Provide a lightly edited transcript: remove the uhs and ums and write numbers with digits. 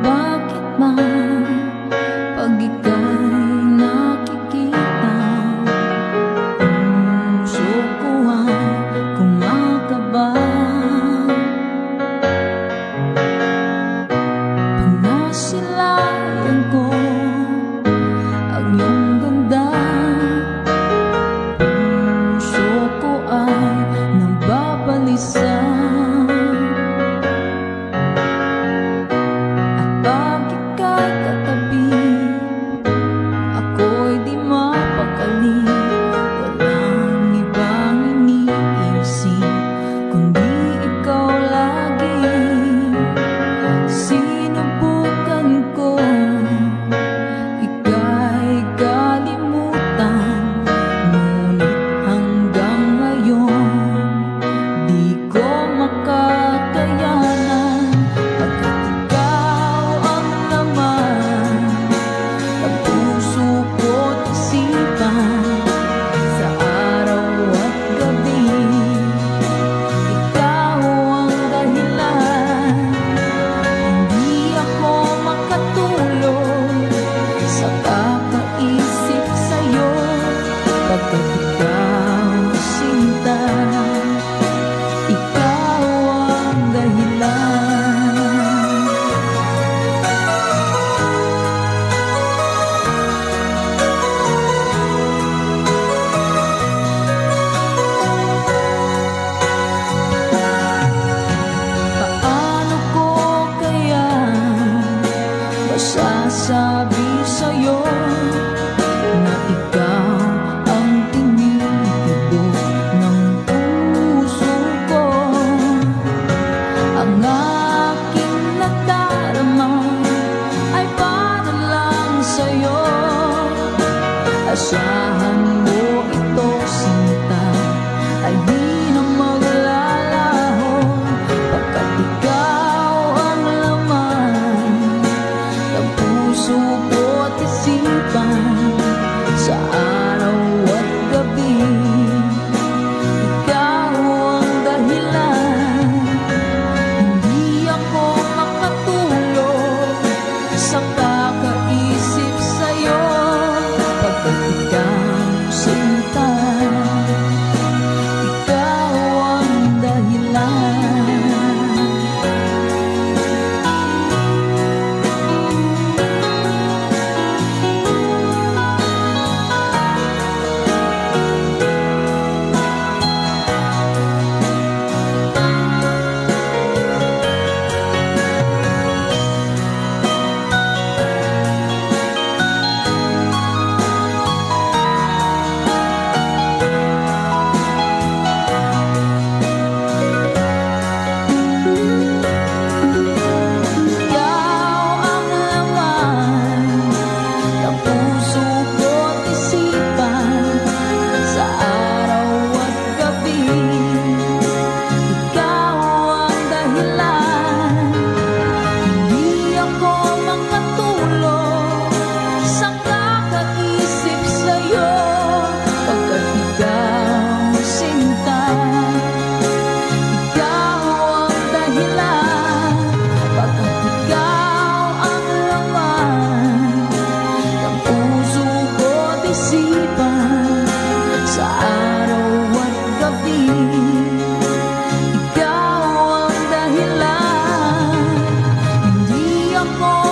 bakit ba pag ika'y nakikita, puso ko ay kumakaba? Pag nasilayan ko ang iyong ganda, puso ko ay nababalisa. Sabi sa'yo na ikaw ang tinitibok ng puso ko. Ang aking nadarama ay para lang sa'yo. Asahan mo ito, sinta, ay di na maglalaho, pagkat ikaw ang laman ng puso ko't isipan sa araw at gabi. Ikaw ang dahilan, hindi ako makatulog sa kakaisip sa'yo, pagkat ikaw sinta, ikaw ang dahilan. Sa araw at gabi, ikaw ang dahilan, hindi ako